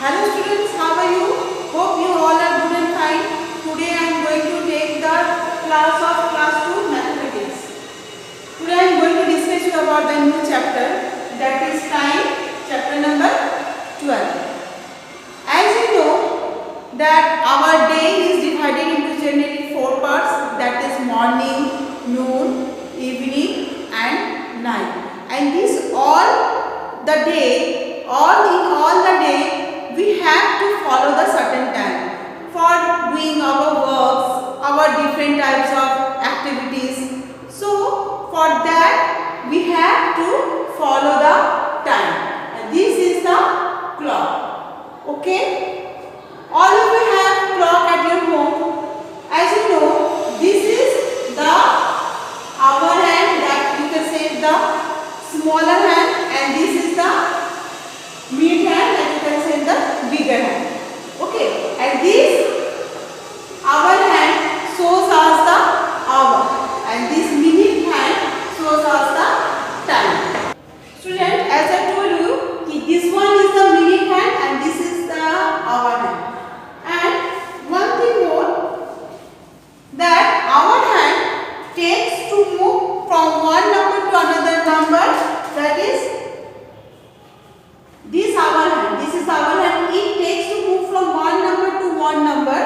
Hello students, how are you? Hope you all are good and fine. Today I am going to take the class of class 2 mathematics. Today I am going to discuss you about the new chapter, that is time, chapter number 12. As you know that our day is divided into generally 4 parts, that is morning, noon, evening and night. And this all the day, all the day we have to follow the certain time for doing our works, our different types of activities. So for that we have to follow the time, and this is the clock. Okay, all of you have clock at your home. As you know, this is the hour hand, that you can say the smaller hand, and this is the mid hand, and you can say the bigger hand. Okay, and this hour hand shows us the hour, and this minute hand shows us the time. Student, as I told you, this one is the minute hand and this is the hour hand. And one thing more, that hour hand takes to move from one number to another number, that is this hour hand. This is hour hand. It takes to move from one number to one number.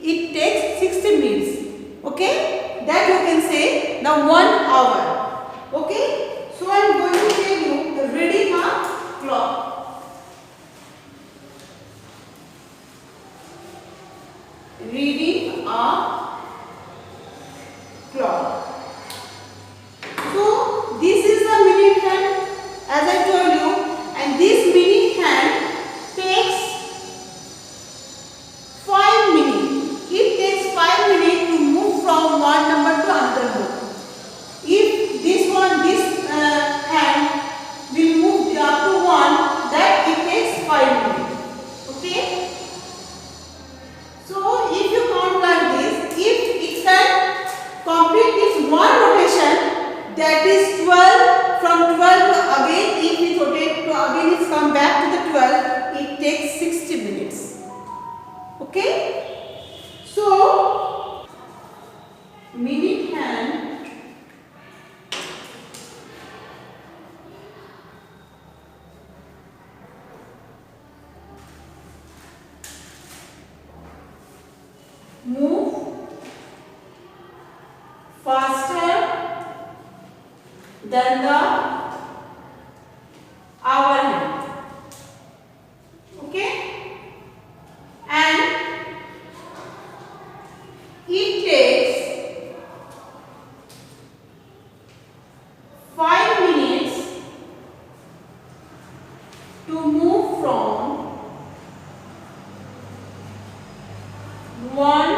It takes 60 minutes. Okay, that you can say the 1 hour. Okay, so I am going to tell you the reading of clock. Reading of clock. So this is the minute hand, as I told you, and this minute hand takes 5 minutes. It takes 5 minutes to move from one number to another number. If this hand will move up to 1, that it takes 5 minutes. Okay? So if you count like this, if it can complete this one rotation, that is 12, from 12 to again, if it rotate to again it's come back to the 12, it takes 60 minutes. Okay? So minute hand move faster than the hour hand. Okay, and it takes 5 minutes to move from one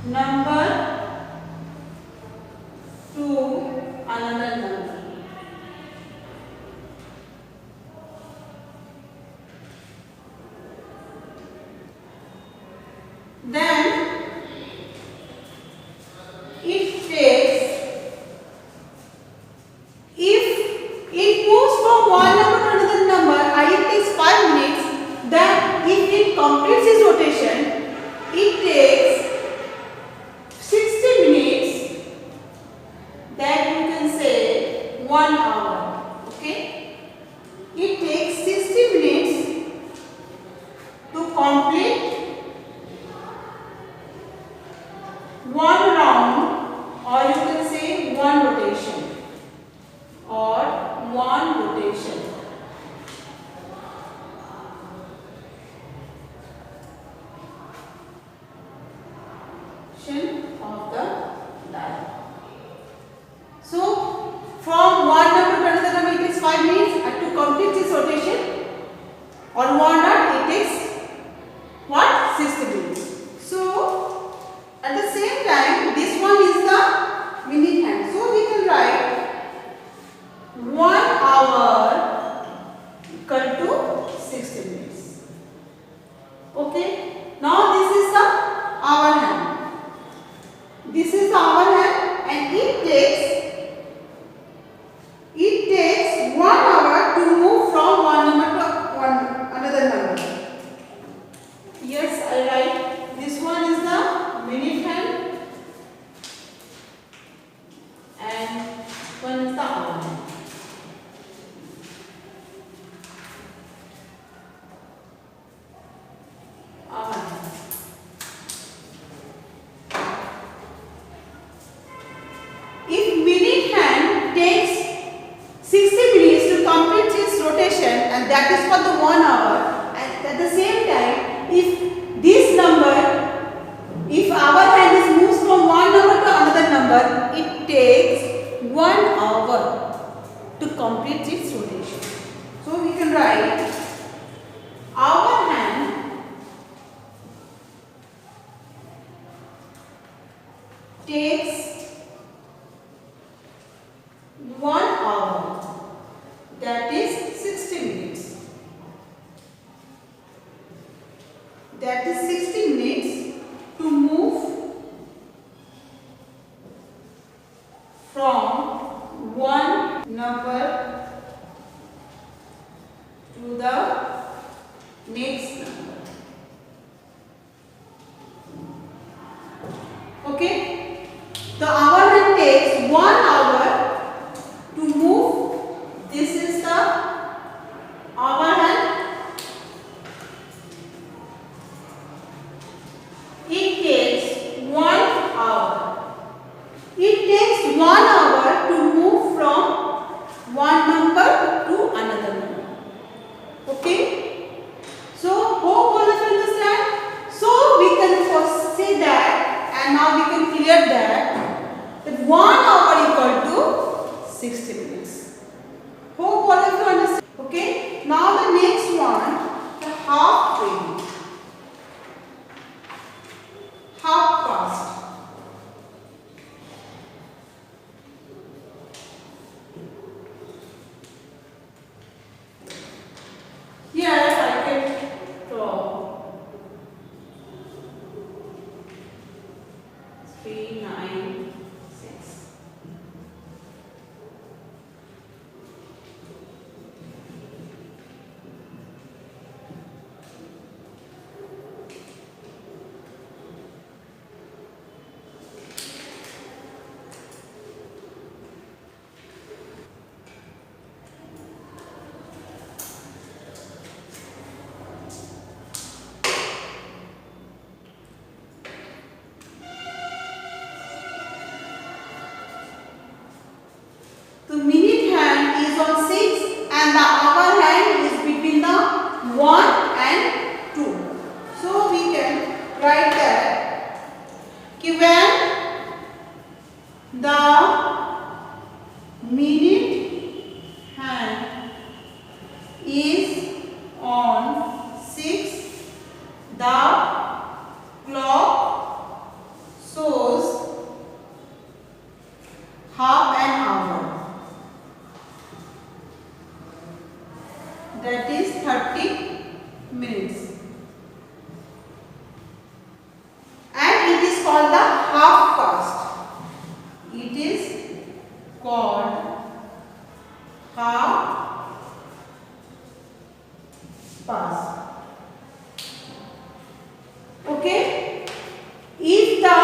number to another number. Then it takes, if it moves from one number to another number, it takes 5 minutes. Then if it completes its rotation, it takes 60 minutes. That you can say 1 hour. Okay, it takes 60 minutes to complete one round, or you can say one rotation, or one rotation. Of the dial. So from one number to another number it takes 5 minutes, and to complete this rotation on one dot it takes what? 60 minutes. So at the same time, this one is the minute hand. So we can write 1 hour equal to 60 minutes. Okay. Now this is the hour hand. This is the hour hand, and it takes 1 hour to move from one number to one one is the hour hand. Hour hand. If minute hand takes 60 minutes to complete its rotation, and that is for the 1 hour, and at the same time, if this number, if our hand is moves from one number to another number, it takes 1 hour to complete its rotation. So we can write our hand takes 1 hour, that is 60 minutes. That is 60 minutes to move from one number to the next number. Okay? The hour hand takes 1 hour to move. This is the hour hand. It takes 1 hour. It takes 1 hour to move from one number to another number. Okay? So, hope all of you understand. So, we can first say that, and now we can clear that 1 hour equal to 60 minutes. Hope all of you understand. Okay? Now the next one, the half rate. Half past. Here I can draw 3, 9, 6. The minute hand is on 6 and the hour hand is between the 1 and 2. So we can write that when the minute hand is on 6, the clock shows half an hour. That is 30 minutes. And it is called the half past. It is called half past. Okay? If the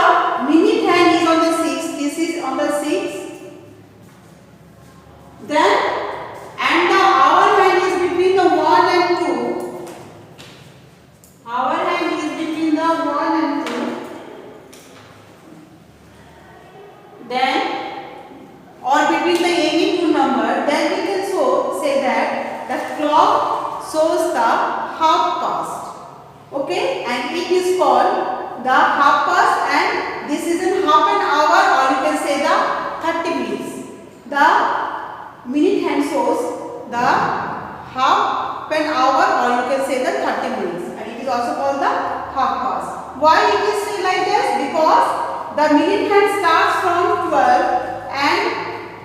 minute hand is on the 6, this is on the 6, then and the hour hand is between the 1 and 2. Hour hand is between the 1 and 2. Then, or between the any two number, then we can say that the clock shows the half past. Okay, and it is called the half past, and this is in half an hour, or you can say the 30 minutes. The minute hand shows the half an hour, or you can say the 30 minutes, and it is also called the half past. Why it is said like this? Because the minute hand starts from 12 and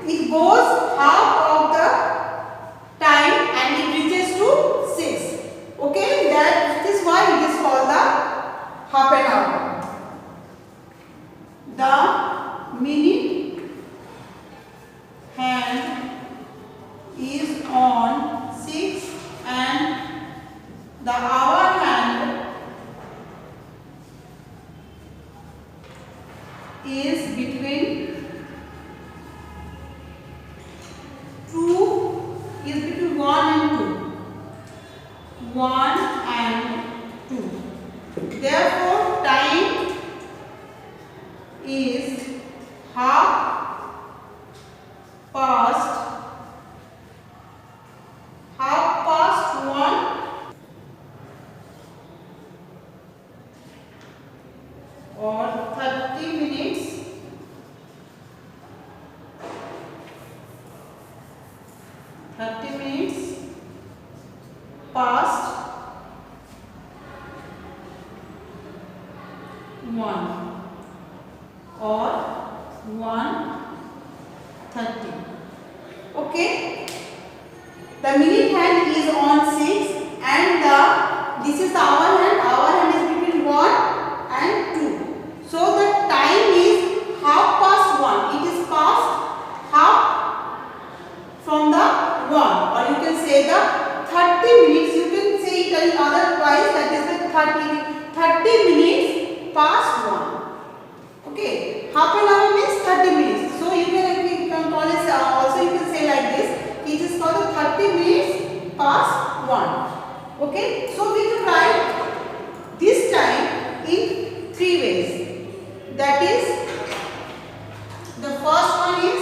it goes half of the time and it reaches to 6. Okay, that is why it is called the half an hour. The minute hand is on 6 and the hour hand is between 1 and 2. Therefore, time is half past 1 or 30 minutes past 1 or 1:30. Okay, the minute hand is on 6 and this is the hour hand. Hour hand is between 1 and 2. So the time is half past 1. It is past half from the 1, or you can say the 30 minutes. You can say it otherwise, that is the 30 minutes past 1. Okay, half an hour means 30 minutes. So you can call it also, you can say like this. It is called 30 minutes past 1. Okay, so we can write this time in 3 ways. That is, the first one is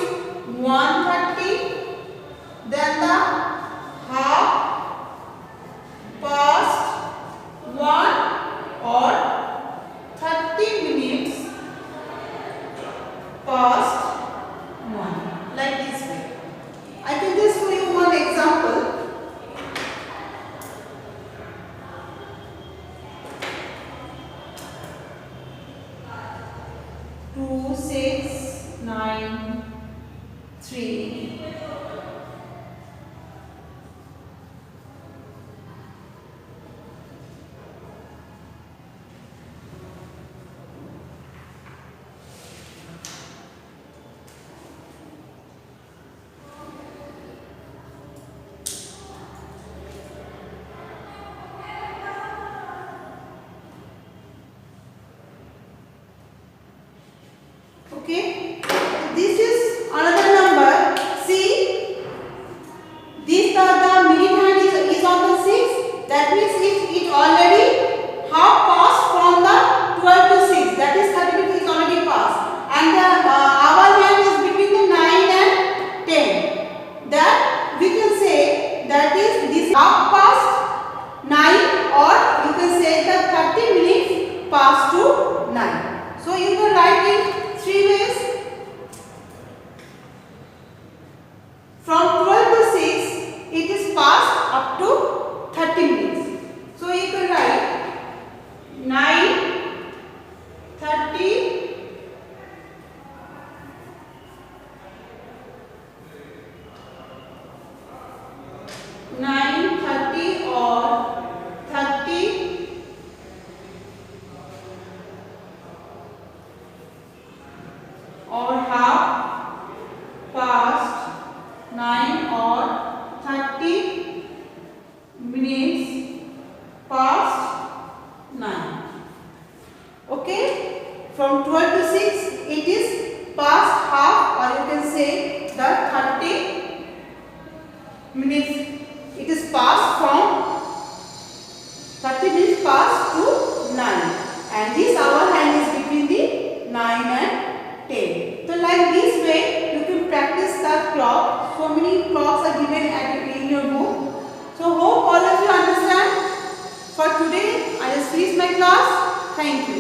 1:30, then the half past 1 or 30 minutes past 1, like this way. I can just show you one example. 2, 6, 9, 3. Okay, this is another number. See, this the minute hand is on the 6. That means it already half passed from the 12 to 6. That is 30 minutes is already passed. And the hour hand is between the 9 and 10. That we can say that is this half past 9, or you can say the 30 minutes past to 9. So you can write it 3 ways. From 12 to 6, it is past up to 30 minutes. So you can write 9:30 or 30 or half past 9 or 30 minutes past 9. Okay, from 12 to 6 it is past half, or you can say the 30 minutes. It is past from 30 minutes past to 9, and this hour hand is between the 9 and 10. So like this way you can practice the clock. So many clocks are given in your book. So hope all of you understand. For today I just finish my class. Thank you.